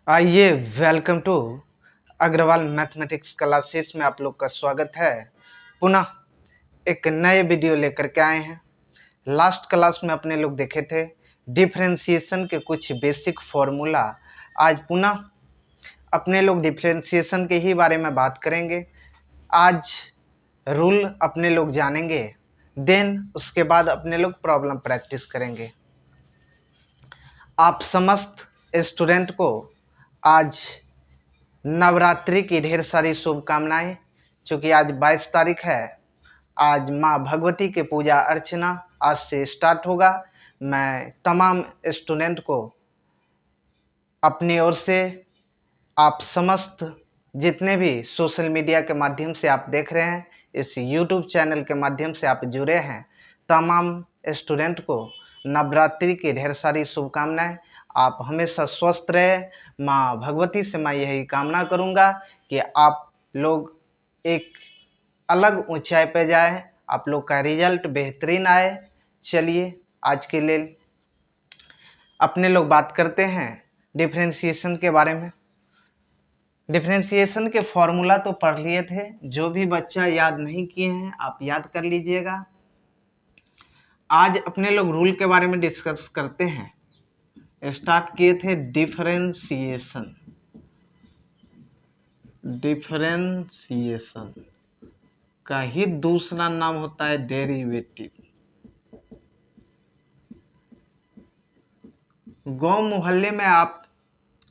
आइए welcome to Agarwal mathematics classes में आप लोग का स्वागत है। पुनः एक नए वीडियो लेकर के आए हैं। लास्ट क्लास में अपने लोग देखे थे डिफरेंशिएशन के कुछ बेसिक फॉर्मूला। आज पुनः अपने लोग डिफरेंशिएशन के ही बारे में बात करेंगे। आज रूल अपने लोग जानेंगे, देन उसके बाद अपने लोग प्रॉब्लम प्रैक्टिस करेंगे। आप समस्त स्टूडेंट को आज नवरात्रि की ढेर सारी शुभकामनाएं। चूँकि आज 22 तारीख है, आज माँ भगवती के पूजा अर्चना आज से स्टार्ट होगा। मैं तमाम स्टूडेंट को अपनी ओर से, आप समस्त जितने भी सोशल मीडिया के माध्यम से आप देख रहे हैं, इस यूट्यूब चैनल के माध्यम से आप जुड़े हैं, तमाम स्टूडेंट को नवरात्रि की ढेर सारी शुभकामनाएं। आप हमेशा स्वस्थ रहे। माँ भगवती से मैं यही कामना करूंगा कि आप लोग एक अलग ऊंचाई पे जाए, आप लोग का रिजल्ट बेहतरीन आए। चलिए आज के लिए अपने लोग बात करते हैं डिफरेंशिएशन के बारे में। डिफरेंशिएशन के फॉर्मूला तो पढ़ लिए थे, जो भी बच्चा याद नहीं किए हैं आप याद कर लीजिएगा। आज अपने लोग रूल के बारे में डिस्कस करते हैं। स्टार्ट किए थे डिफरेंशिएशन। डिफरेंशिएशन का ही दूसरा नाम होता है डेरिवेटिव। गांव मोहल्ले में आप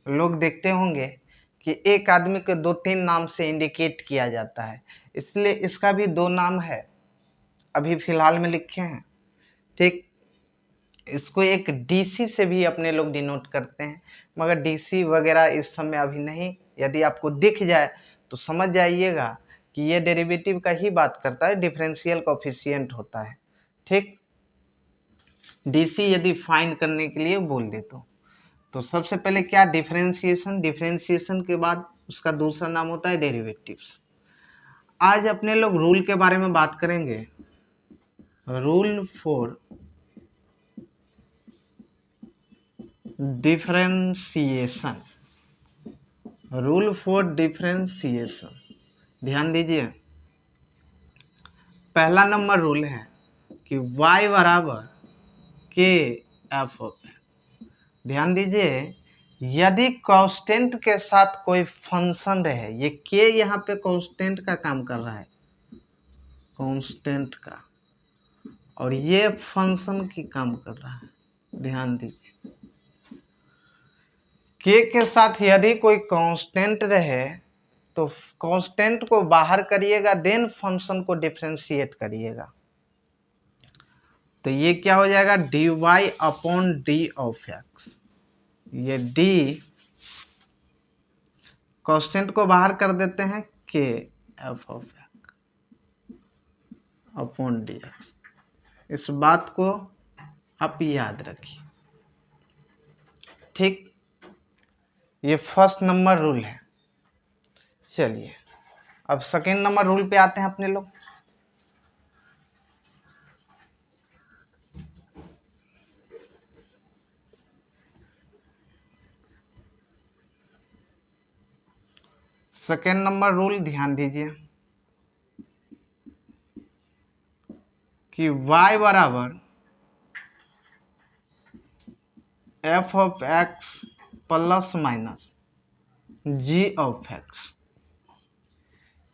लोग देखते होंगे कि एक आदमी को 2-3 नाम से इंडिकेट किया जाता है, इसलिए इसका भी 2 नाम है, अभी फिलहाल में लिखे हैं। ठीक, इसको एक डीसी से भी अपने लोग डिनोट करते हैं, मगर डीसी वगैरह इस समय अभी नहीं। यदि आपको दिख जाए तो समझ जाइएगा कि ये डेरिवेटिव का ही बात करता है, डिफरेंशियल कोएफिशिएंट होता है। ठीक, डीसी यदि फाइंड करने के लिए बोल दे तो सबसे पहले क्या डिफरेंशिएशन, डिफरेंशिएशन के बाद उसका दूसरा नाम होता है डेरिवेटिव्स। आज अपने लोग रूल के बारे में बात करेंगे। Rule for differentiation. Rule for differentiation, ध्यान दीजिए। पहला नंबर रूल है कि y बराबर के एफ ऑफ है। ध्यान दीजिए, यदि कांस्टेंट के साथ कोई फंक्शन रहे, ये के यहाँ पे कांस्टेंट का काम कर रहा है, कांस्टेंट का, और ये फंक्शन की काम कर रहा है। ध्यान दीजिए, के साथ यदि कोई कांस्टेंट रहे तो कांस्टेंट को बाहर करिएगा, देन फंक्शन को डिफरेंशिएट करिएगा। तो ये क्या हो जाएगा, dy upon d of x. ये डी कांस्टेंट को बाहर कर देते हैं, के F of x upon d x. इस बात को आप याद रखिए। ठीक, ये फर्स्ट नंबर रूल है। चलिए अब सेकेंड नंबर रूल पे आते हैं अपने लोग। सेकेंड नंबर रूल ध्यान दीजिए कि y बराबर f of x plus minus g of x.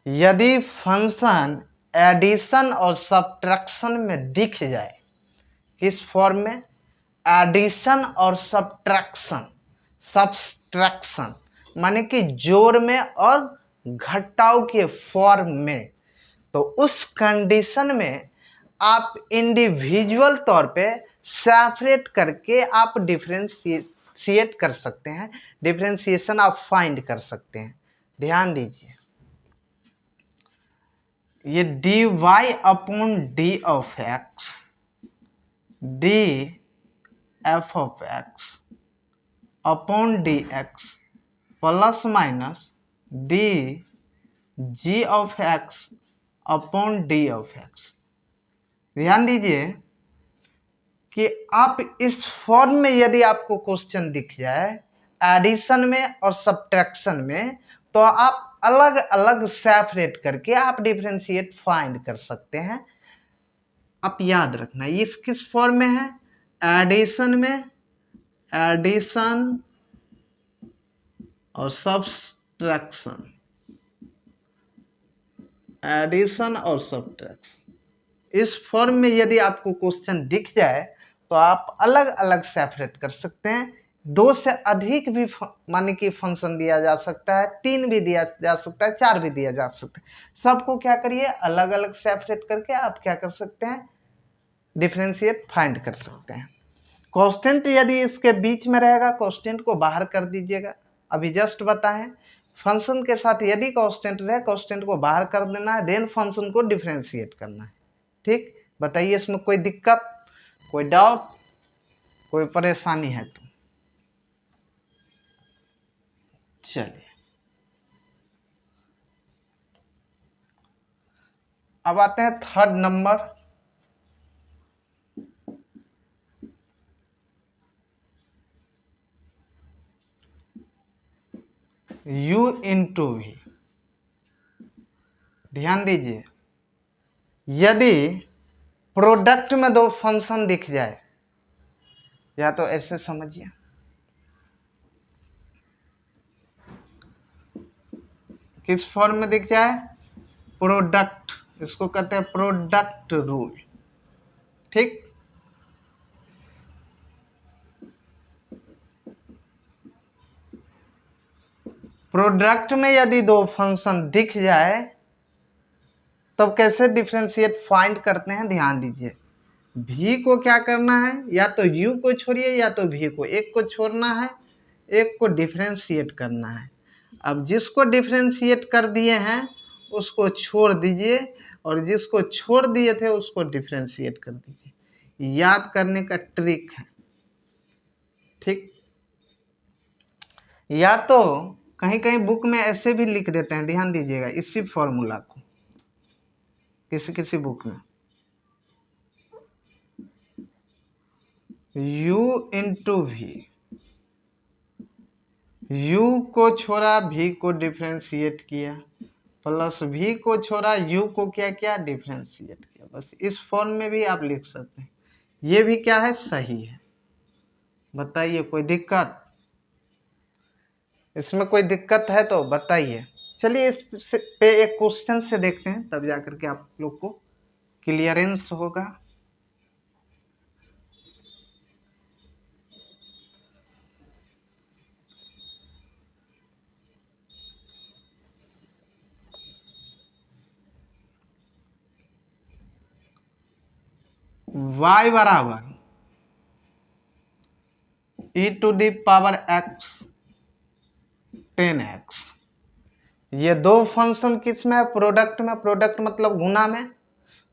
यदि फंक्शन एडिशन और सब्ट्रैक्शन में दिख जाए, किस फॉर्म में, एडिशन और सब्ट्रैक्शन, सब्ट्रैक्शन माने कि जोड़ में और घटाव के फॉर्म में, तो उस कंडीशन में आप इंडिविजुअल तौर पे सेपरेट करके आप डिफरेंशिएट कर सकते हैं, डिफरेंशिएशन आप फाइंड कर सकते हैं। ध्यान दीजिए, ये d y upon d of x, d f of x upon d x plus minus d g of x upon d of x. ध्यान दीजिए कि आप इस फॉर्म में यदि आपको क्वेश्चन दिख जाए, एडिशन में और सब्ट्रैक्शन में, तो आप अलग अलग सेपरेट करके आप डिफरेंशिएट फाइंड कर सकते हैं। आप याद रखना ये किस फॉर्म में है, एडिशन में, एडिशन और सब्ट्रैक्शन, एडिशन और सब्ट्रैक्शन। इस फॉर्म में यदि आपको क्वेश्चन दिख जाए तो आप अलग अलग सेपरेट कर सकते हैं। 2 से अधिक भी माने कि फंक्शन दिया जा सकता है, 3 भी दिया जा सकता है, 4 भी दिया जा सकता है। सबको क्या करिए, अलग अलग सेपरेट करके आप क्या कर सकते हैं, डिफरेंशिएट फाइंड कर सकते हैं। कांस्टेंट यदि इसके बीच में रहेगा, कांस्टेंट को बाहर कर दीजिएगा। अभी जस्ट बताएं, फंक्शन के साथ यदि कांस्टेंट रहे, कांस्टेंट को बाहर कर देना है, देन फंक्शन को डिफरेंशिएट करना है। ठीक, बताइए इसमें कोई दिक्कत, कोई डाउट, कोई परेशानी है तो चलिए। अब आते हैं third number, u into v. ध्यान दीजिए, यदि प्रोडक्ट में 2 फंक्शन दिख जाए, या तो ऐसे समझिए, किस फॉर्म में दिख जाए, प्रोडक्ट, इसको कहते हैं प्रोडक्ट रूल। ठीक, प्रोडक्ट में यदि 2 फंक्शन दिख जाए तब कैसे डिफरेंशिएट फाइंड करते हैं, ध्यान दीजिए। v को क्या करना है, या तो u को छोड़िए या तो v को, एक को छोड़ना है, एक को डिफरेंशिएट करना है। अब जिसको डिफरेंशिएट कर दिए हैं उसको छोड़ दीजिए, और जिसको छोड़ दिए थे उसको डिफरेंशिएट कर दीजिए। याद करने का ट्रिक है। ठीक, या तो कहीं कहीं बुक में ऐसे भी लिख देते हैं, ध्यान दीजिएगा इसी फॉर्मूला को, किसी किसी बुक में u इंटू वी, u को छोड़ा v को डिफरेंशिएट किया, प्लस v को छोड़ा u को क्या किया, डिफरेंशिएट किया। बस इस फॉर्म में भी आप लिख सकते हैं। ये भी क्या है, सही है। बताइए कोई दिक्कत, इसमें कोई दिक्कत है तो बताइए। चलिए इस पे एक क्वेश्चन से देखते हैं, तब जाकर के आप लोग को क्लियरेंस होगा। y बराबर e to the power x 10x। ये 2 फंक्शन किस में है, प्रोडक्ट में। प्रोडक्ट मतलब गुना में।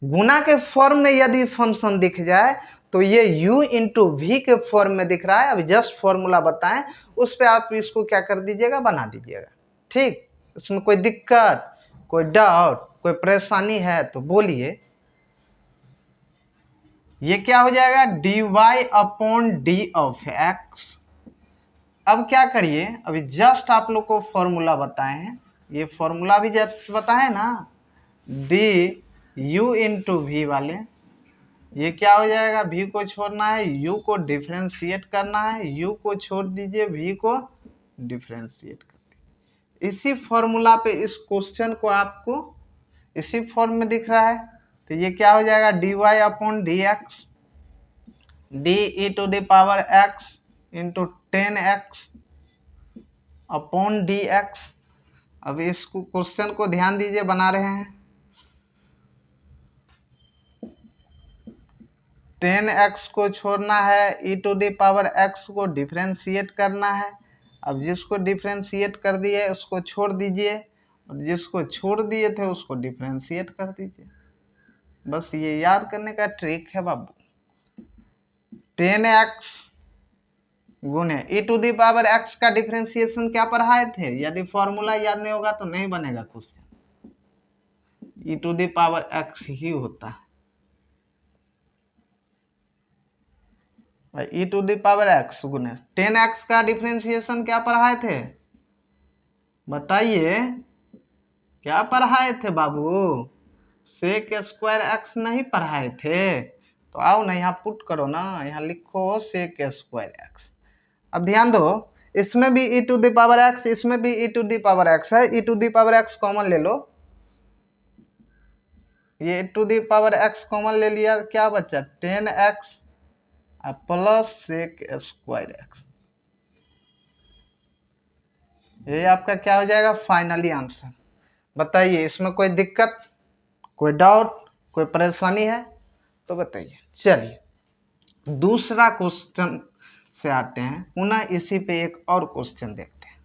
गुना के फॉर्म में यदि फंक्शन दिख जाए तो ये u इंटू वी के फॉर्म में दिख रहा है। अभी जस्ट फॉर्मूला बताएं, उस पर आप इसको क्या कर दीजिएगा, बना दीजिएगा। ठीक, इसमें कोई दिक्कत, कोई डाउट, कोई परेशानी है तो बोलिए। ये क्या हो जाएगा, dy upon d of x. अब क्या करिए, अभी जस्ट आप लोग को फॉर्मूला बताए हैं, ये फॉर्मूला भी जस्ट बताए ना, डी यू इंटू वी वाले। ये क्या हो जाएगा, v को छोड़ना है, u को डिफरेंशिएट करना है, u को छोड़ दीजिए, v को डिफरेंशिएट कर दीजिए। इसी फॉर्मूला पे इस क्वेश्चन को आपको इसी फॉर्म में दिख रहा है, तो ये क्या हो जाएगा, dy upon d x, d e to the power x into 10x upon d x. अब इस क्वेश्चन को ध्यान दीजिए, बना रहे हैं। 10x को छोड़ना है, e to the power x को डिफरेंशिएट करना है। अब जिसको डिफरेंशिएट कर दिए उसको छोड़ दीजिए, और जिसको छोड़ दिए थे उसको डिफरेंशिएट कर दीजिए। बस ये याद करने का ट्रिक है बाबू। 10x गुने e to the power x का डिफरेंशिएशन क्या पढ़ाए थे, यदि फॉर्मूला याद नहीं होगा तो नहीं बनेगा question. e to the power x ही होता है। E to the power x गुने 10x का डिफ्रेंसिएशन क्या पढ़ाए थे, बताइए क्या पढ़ाए थे बाबू, सेक स्क्वायर एक्स नहीं पढ़ाए थे। तो आओ ना यहाँ पुट करो ना, यहाँ लिखो सेक स्क्वायर एक्स। अब ध्यान दो, इसमें भी e to the power x, इसमें भी e to the power x है, e to the power x common ले लो, ये e to the power x common ले लिया, क्या बचा 10x plus sec square x. ये आपका क्या हो जाएगा फाइनली आंसर। बताइए इसमें कोई दिक्कत, कोई डाउट, कोई परेशानी है तो बताइए। चलिए दूसरा क्वेश्चन से आते हैं, पुनः इसी पे एक और क्वेश्चन देखते हैं।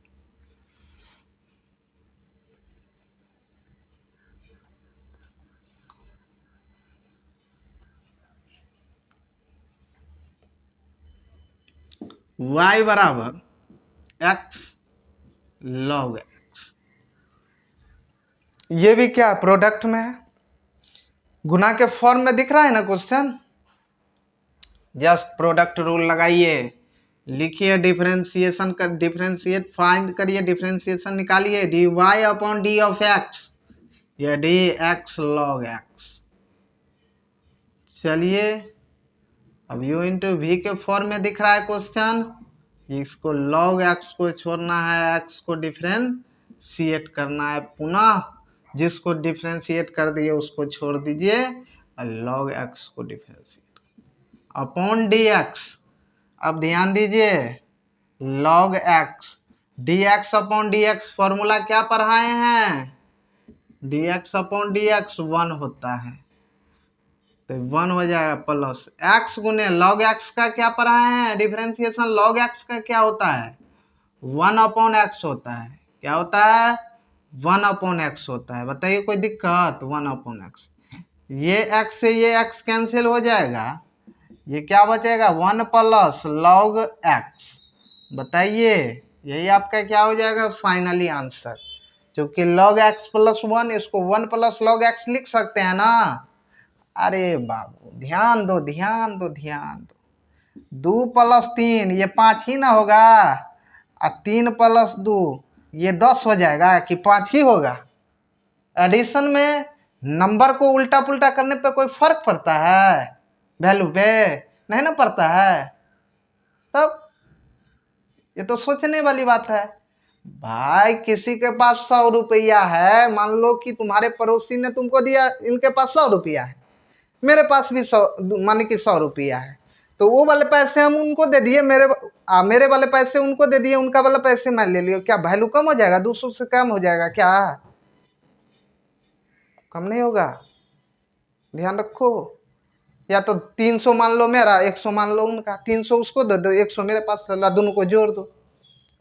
y बराबर x log x, ये भी क्या प्रोडक्ट में है, गुना के फॉर्म में दिख रहा है ना क्वेश्चन। जस्ट प्रोडक्ट रूल लगाइए, लिखिए डिफरेंशिएशन कर, डिफरेंशिएट फाइंड करिए, डिफरेंशिएशन निकालिए, d y upon d of x, या डी एक्स लॉग एक्स। चलिए अब यू इंटू वी के फॉर्म में दिख रहा है क्वेश्चन, इसको लॉग एक्स को छोड़ना है, एक्स को डिफरेंशिएट करना है, पुनः जिसको डिफरेंशिएट कर दिए उसको छोड़ दीजिए और लॉग एक्स को डिफरेंशिएट अपॉन डी एक्स। अब ध्यान दीजिए log x, D x upon d x formula क्या पढ़ाए हैं, D x upon d x 1 होता है, तो 1 हो जाएगा प्लस एक्स गुने लॉग एक्स का क्या पढ़ाए हैं डिफरेंशिएशन, लॉग एक्स का क्या होता है 1 अपॉन एक्स होता है, क्या होता है 1 अपॉन एक्स होता है। बताइए कोई दिक्कत, 1 अपॉन एक्स, ये एक्स से ये एक्स कैंसिल हो जाएगा, ये क्या बचेगा 1 प्लस लॉग एक्स। बताइए यही आपका क्या हो जाएगा फाइनली आंसर, क्योंकि लॉग एक्स प्लस 1, इसको 1 प्लस लॉग एक्स लिख सकते हैं ना। अरे बाबू ध्यान दो ध्यान दो ध्यान दो, 2 प्लस 3 ये 5 ही ना होगा, और 3 प्लस 2 ये 10 हो जाएगा कि 5 ही होगा। एडिशन में नंबर को उल्टा पुल्टा करने पे कोई फर्क पड़ता है, वैल्यू पे नहीं ना पड़ता है। तब ये तो सोचने वाली बात है। भाई किसी के पास 100 रुपया है, मान लो कि तुम्हारे पड़ोसी ने तुमको दिया, इनके पास 100 रुपया है, मेरे पास भी 100, मान कि 100 रुपया है, तो वो वाले पैसे हम उनको दे दिए, मेरे वाले पैसे उनको दे दिए, उनका वाला पैसे मैं ले लिया, क्या वैल्यू कम हो जाएगा, 200 से कम हो जाएगा क्या, कम नहीं होगा, ध्यान रखो। या तो 300 मान लो मेरा, 100 मान लो उनका, 300 उसको दे दो, 100 मेरे पास चला, दोनों को जोड़ दो,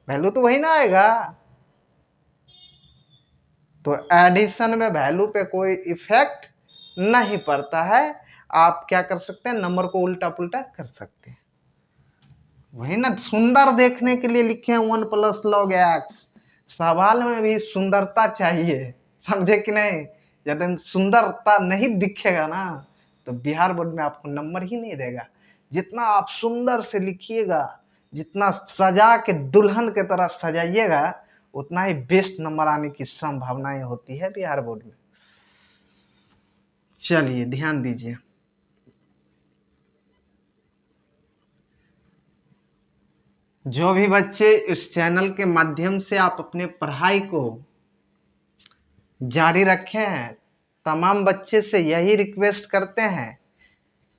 वैल्यू तो वही ना आएगा। तो एडिशन में वैल्यू पे कोई इफेक्ट नहीं पड़ता है, आप क्या कर सकते हैं नंबर को उल्टा पुल्टा कर सकते हैं। वही ना सुंदर देखने के लिए लिखे हैं 1 प्लस लॉग एक्स, सवाल में भी सुंदरता चाहिए, समझे कि नहीं। यदि सुंदरता नहीं दिखेगा ना तो बिहार बोर्ड में आपको नंबर ही नहीं देगा। जितना आप सुंदर से लिखिएगा, जितना सजा के दुल्हन के तरह सजाइएगा, उतना ही बेस्ट नंबर आने की संभावनाएं होती है बिहार बोर्ड में। चलिए ध्यान दीजिए, जो भी बच्चे इस चैनल के माध्यम से आप अपने पढ़ाई को जारी रखें, तमाम बच्चे से यही रिक्वेस्ट करते हैं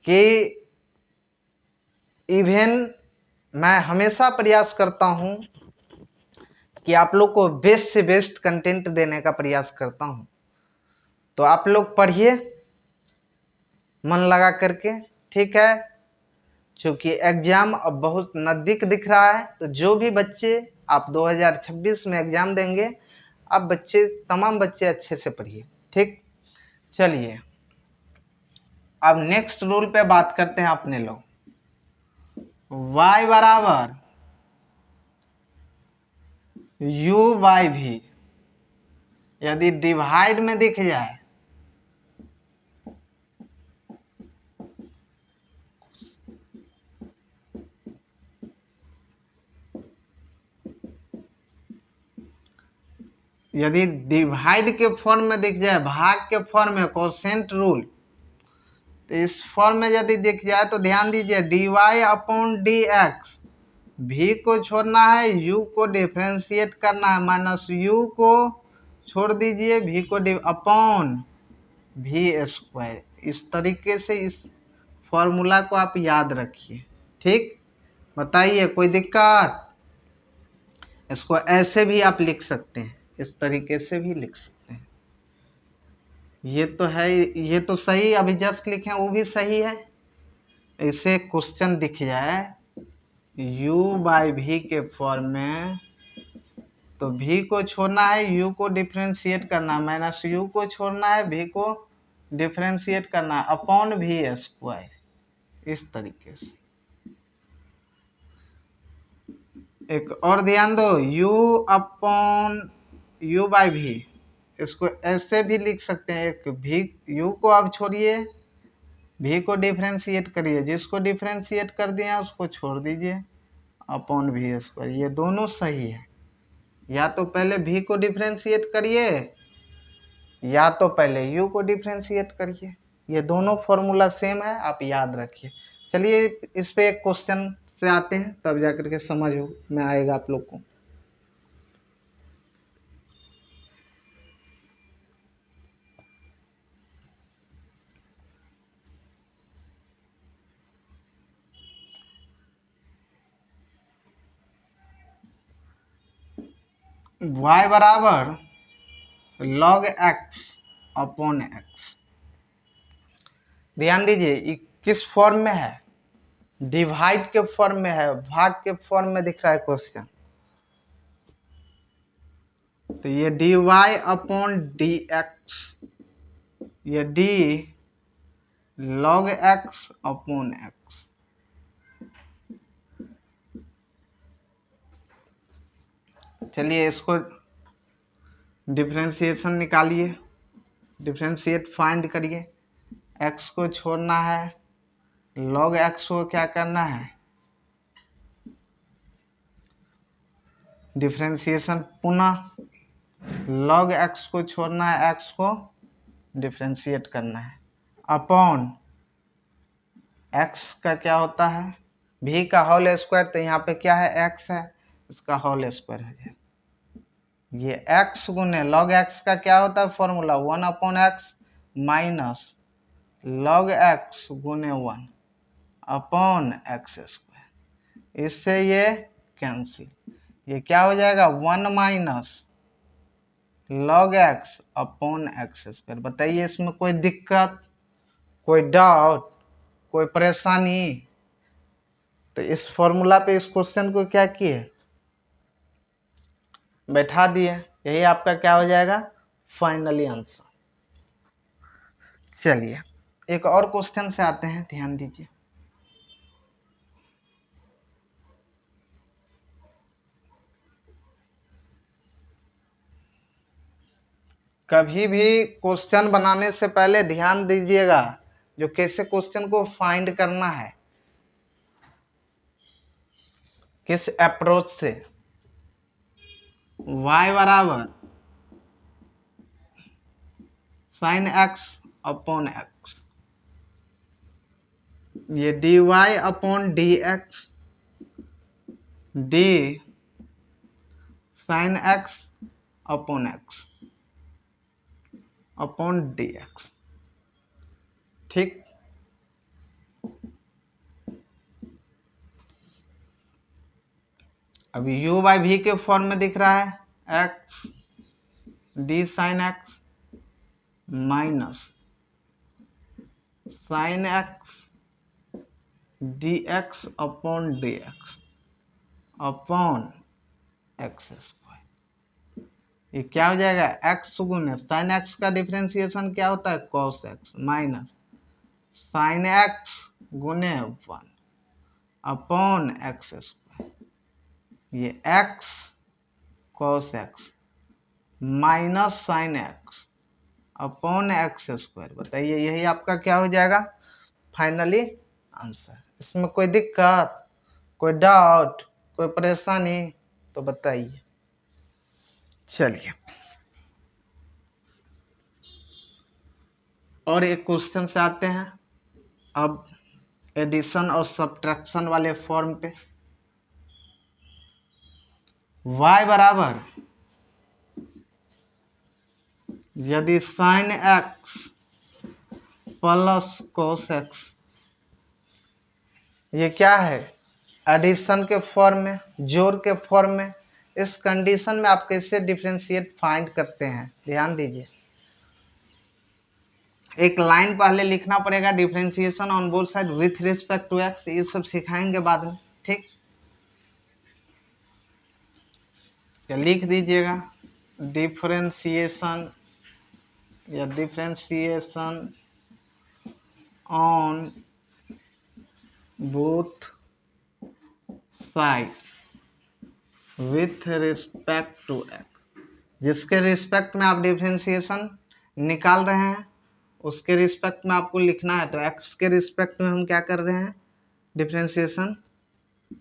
कि इवन मैं हमेशा प्रयास करता हूं कि आप लोग को बेस्ट से बेस्ट कंटेंट देने का प्रयास करता हूं, तो आप लोग पढ़िए मन लगा करके, ठीक है। चूँकि एग्ज़ाम अब बहुत नज़दीक दिख रहा है, तो जो भी बच्चे आप 2026 में एग्ज़ाम देंगे, अब बच्चे तमाम बच्चे अच्छे से पढ़िए, ठीक। चलिए अब नेक्स्ट रूल पे बात करते हैं अपने लोग। y बराबर u बाई भी यदि डिवाइड में दिख जाए यदि डिवाइड के फॉर्म में दिख जाए, भाग के फॉर्म में, कोसेंट रूल, तो इस फॉर्म में यदि दिख जाए तो ध्यान दीजिए, dy अपॉन डी एक्स, भी को छोड़ना है, u को डिफ्रेंशिएट करना है, माइनस u को छोड़ दीजिए, v को अपॉन भी स्क्वायर। इस तरीके से इस फॉर्मूला को आप याद रखिए। ठीक, बताइए कोई दिक्कत? इसको ऐसे भी आप लिख सकते हैं, इस तरीके से भी लिख सकते हैं। ये तो है, ये तो सही, अभी जस्ट लिखे वो भी सही है। इसे क्वेश्चन दिख जाए u बाई भी के फॉर्म में, तो v को छोड़ना है, u को डिफ्रेंशिएट करना है, माइनस u को छोड़ना है, v को डिफ्रेंशिएट करना है, अपॉन भी स्क्वायर। इस तरीके से एक और ध्यान दो, u अपॉन u बाई भी, इसको ऐसे भी लिख सकते हैं। एक भी, u को आप छोड़िए, v को डिफ्रेंशिएट करिए, जिसको डिफ्रेंशिएट कर दिया उसको छोड़ दीजिए, अपॉन भी स्क्वायर। ये दोनों सही है। या तो पहले v को डिफ्रेंशिएट करिए, या तो पहले u को डिफ्रेंशिएट करिए। ये दोनों फॉर्मूला सेम है, आप याद रखिए। चलिए इस पे एक क्वेश्चन से आते हैं, तब जाकर के समझ में आएगा आप लोग को। y बराबर log x अपॉन x। ध्यान दीजिए ये किस फॉर्म में है? डिवाइड के फॉर्म में है, भाग के फॉर्म में दिख रहा है क्वेश्चन। तो ये dy अपॉन डी एक्स, ये d log x upon x। चलिए इसको डिफ्रेंशिएशन निकालिए, डिफ्रेंशिएट फाइंड करिए। x को छोड़ना है, log x को क्या करना है, डिफ्रेंशिएशन पुनः, log x को छोड़ना है, x को डिफ्रेंशिएट करना है, अपॉन x का क्या होता है, v का होल स्क्वायर, तो यहाँ पे क्या है, x है, इसका होल स्क्वायर हो जाए। ये x गुने log x का क्या होता है formula, 1 upon x minus log x गुने 1 अपॉन एक्स स्क्वायर। इससे ये कैंसिल, ये क्या हो जाएगा, 1 minus log x upon x square. बताइए इसमें कोई दिक्कत, कोई डाउट, कोई परेशानी? तो इस फॉर्मूला पे इस क्वेश्चन को क्या किए, बैठा दिए। यही आपका क्या हो जाएगा, फाइनली आंसर। चलिए एक और क्वेश्चन से आते हैं, ध्यान दीजिए। कभी भी क्वेश्चन बनाने से पहले ध्यान दीजिएगा जो कैसे क्वेश्चन को फाइंड करना है, किस अप्रोच से। y बराबर साइन एक्स अपॉन एक्स, ये dy upon d x, D sine x upon x upon d x. ठीक, अभी u बाई भी के फॉर्म में दिख रहा है, x D sine x minus sine x D x upon d x upon x square. ये क्या हो जाएगा, एक्स गुने साइन एक्स का डिफ्रेंसिएशन क्या होता है, cos x minus sine x गुने 1 अपॉन एक्स स्क्वायर। ये x cos x minus sign x upon x square. बताइए यही आपका क्या हो जाएगा, फाइनली आंसर। इसमें कोई दिक्कत, कोई डाउट, कोई परेशानी तो बताइए। चलिए और एक क्वेश्चन से आते हैं अब एडिशन और सब्ट्रैक्शन वाले फॉर्म पे। y बराबर यदि sine x plus cos x, ये क्या है, एडिशन के फॉर्म में, जोड़ के फॉर्म में, इस कंडीशन में आप कैसे डिफरेंशिएट फाइंड करते हैं, ध्यान दीजिए। एक लाइन पहले लिखना पड़ेगा, differentiation on both side with respect to x, ये सब सिखाएंगे बाद में, ठीक। या लिख दीजिएगा डिफरेंशिएशन या differentiation on both side with respect to x. जिसके रिस्पेक्ट में आप डिफरेंशिएशन निकाल रहे हैं उसके रिस्पेक्ट में आपको लिखना है, तो एक्स के रिस्पेक्ट में हम क्या कर रहे हैं, डिफरेंशिएशन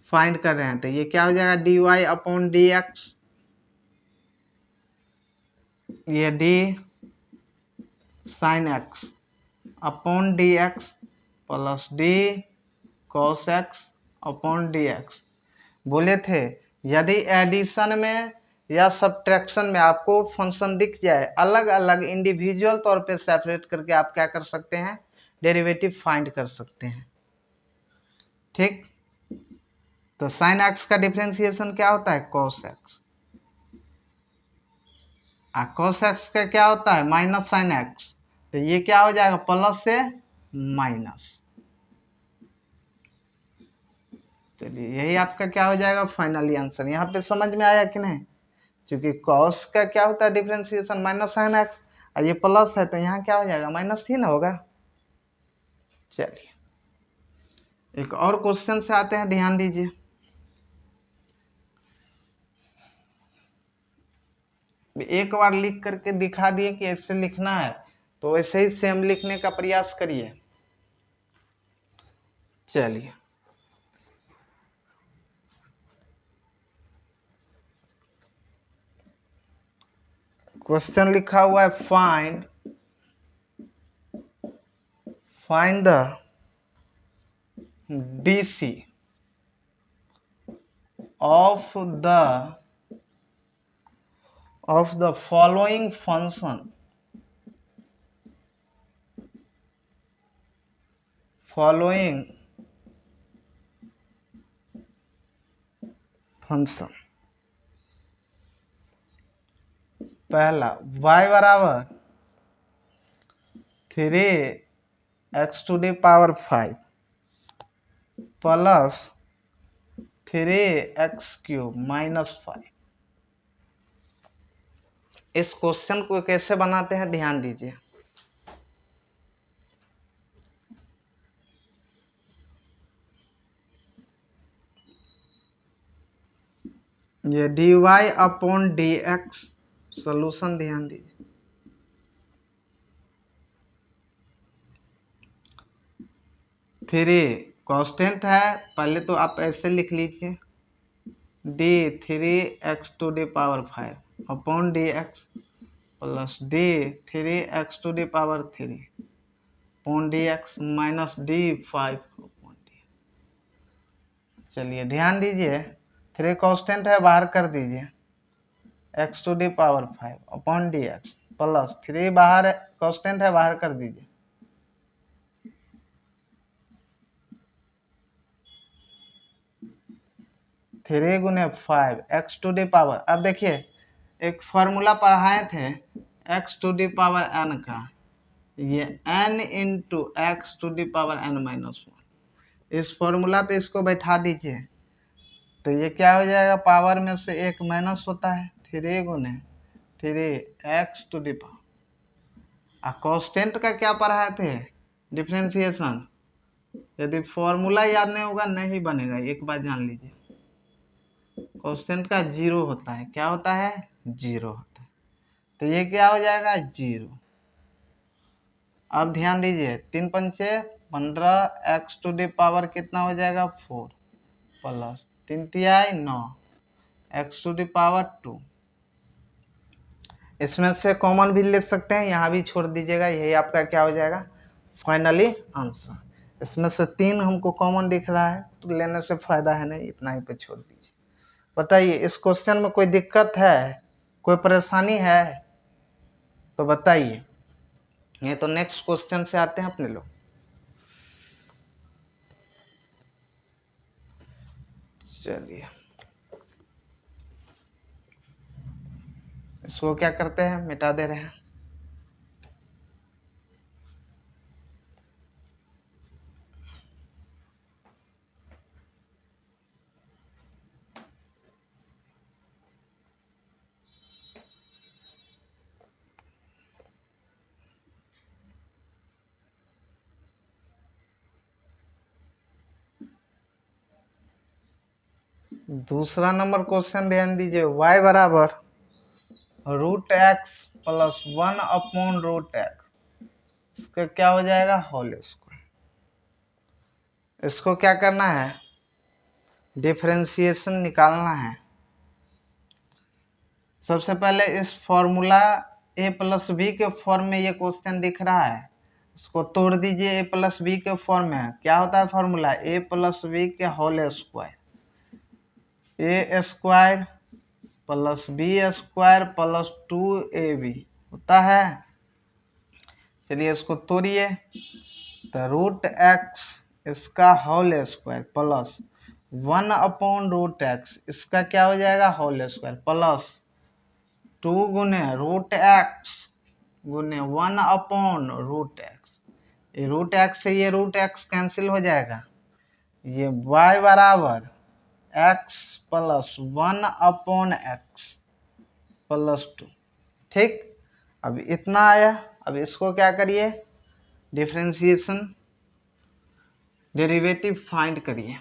फाइंड कर रहे हैं। तो ये क्या हो जाएगा, d y upon d x, ये d sine x upon d x plus d cos x upon d x. बोले थे यदि एडिशन में या सब्ट्रैक्शन में आपको फंक्शन दिख जाए अलग अलग इंडिविजुअल तौर पे सेपरेट करके आप क्या कर सकते हैं, डेरिवेटिव फाइंड कर सकते हैं, ठीक। तो साइन एक्स का डिफरेंशिएशन क्या होता है, कॉस एक्स, और कॉस एक्स का क्या होता है, माइनस साइन एक्स। तो ये क्या हो जाएगा, प्लस से माइनस। चलिए यही आपका क्या हो जाएगा, फाइनली आंसर। यहाँ पे समझ में आया कि नहीं, क्योंकि कॉस का क्या होता है डिफरेंशिएशन, माइनस साइन एक्स, और ये प्लस है तो यहाँ क्या हो जाएगा, माइनस ही ना होगा। चलिए एक और क्वेश्चन से आते हैं, ध्यान दीजिए। एक बार लिख करके दिखा दिए कि ऐसे लिखना है, तो ऐसे ही सेम लिखने का प्रयास करिए। चलिए क्वेश्चन लिखा हुआ है, find the DC of the following function, पहला y बराबर 3x⁵ प्लस 3x³ -5। इस क्वेश्चन को कैसे बनाते हैं, ध्यान दीजिए। ये dy अपॉन dx सोल्यूशन, ध्यान दीजिए। थ्री कांस्टेंट है, पहले तो आप ऐसे लिख लीजिए, d 3x⁵ upon dx plus d 3x⁵ upon dx minus d5 upon d। चलिए ध्यान दीजिए, 3 कांस्टेंट है, बाहर कर दीजिए, x⁵ अपॉन dx प्लस 3 बाहर कांस्टेंट है, बाहर कर दीजिए, 3 गुने 5 x⁵। अब देखिए एक फॉर्मूला पढ़ाए थे x⁴n का, ये n इंटू x⁴n-1, इस फॉर्मूला पे इसको बैठा दीजिए, तो ये क्या हो जाएगा, पावर में से एक माइनस होता है, 3 गुने 3x⁴। कांस्टेंट का क्या पढ़ाए थे, डिफरेंशिएशन। यदि फॉर्मूला याद नहीं होगा नहीं बनेगा, एक बार जान लीजिए, कांस्टेंट का 0 होता है, क्या होता है, 0 होता है। तो ये क्या हो जाएगा, 0। अब ध्यान दीजिए, 3 पंचे 15, x⁴ कितना हो जाएगा, 4 प्लस 3 तिहाई 9 x⁴ 2 इसमें से कॉमन भी ले सकते हैं, यहाँ भी छोड़ दीजिएगा, यही आपका क्या हो जाएगा फाइनली आंसर। इसमें से 3 हमको कॉमन दिख रहा है तो लेने से फायदा है नहीं, इतना ही पे छोड़ दीजिए। बताइए इस क्वेश्चन में कोई दिक्कत है, कोई परेशानी है तो बताइए। ये तो नेक्स्ट क्वेश्चन से आते हैं अपने लोग। चलिए इसको क्या करते हैं, मिटा दे रहे हैं। दूसरा नंबर क्वेश्चन ध्यान दीजिए, y बराबर √x प्लस 1/√x, इसका क्या हो जाएगा होल स्क्वायर। इसको क्या करना है, डिफरेंशिएशन निकालना है। सबसे पहले इस फॉर्मूला a प्लस बी के फॉर्म में ये क्वेश्चन दिख रहा है, इसको तोड़ दीजिए। a प्लस बी के फॉर्म में क्या होता है फॉर्मूला, a प्लस बी के whole square, a square plus b square plus 2ab होता है। चलिए इसको तोड़िए, तो √x इसका होल स्क्वायर प्लस 1/√x इसका क्या हो जाएगा होल स्क्वायर प्लस 2 गुने √x गुने 1/√x। ये √x से ये √x कैंसिल हो जाएगा, ये y बराबर x प्लस 1/x प्लस 2। ठीक, अब इतना आया। अब इसको क्या करिए, डिफरेंशिएशन डेरिवेटिव फाइंड करिए।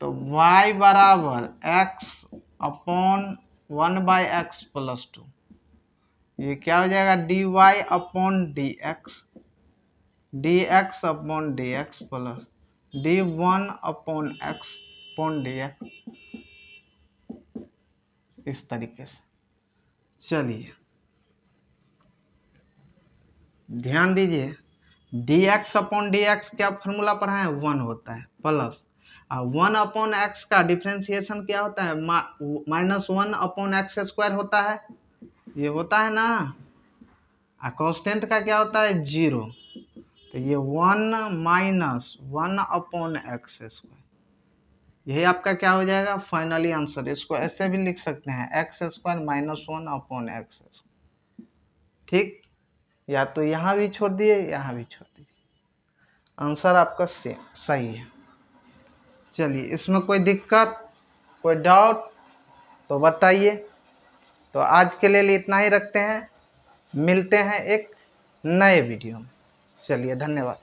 तो y बराबर x/1/x प्लस 2, ये क्या हो जाएगा dy/dx, dx/dx प्लस d1/x/dx, इस तरीके से। चलिए ध्यान दीजिए, dx/dx क्या फॉर्मूला पढ़ा है 1 होता है, प्लस 1/x का डिफ्रेंसिएशन क्या होता है -1/x² होता है, ये होता है ना। कांस्टेंट का क्या होता है 0, तो ये 1 - 1/x², यही आपका क्या हो जाएगा फाइनली आंसर। इसको ऐसे भी लिख सकते हैं x² - 1/x²। ठीक, या तो यहाँ भी छोड़ दिए, यहाँ भी छोड़ दीजिए, आंसर आपका सेम सही है। चलिए इसमें कोई दिक्कत, कोई डाउट तो बताइए। तो आज के लिए इतना ही रखते हैं, मिलते हैं एक नए वीडियो में। चलिए धन्यवाद।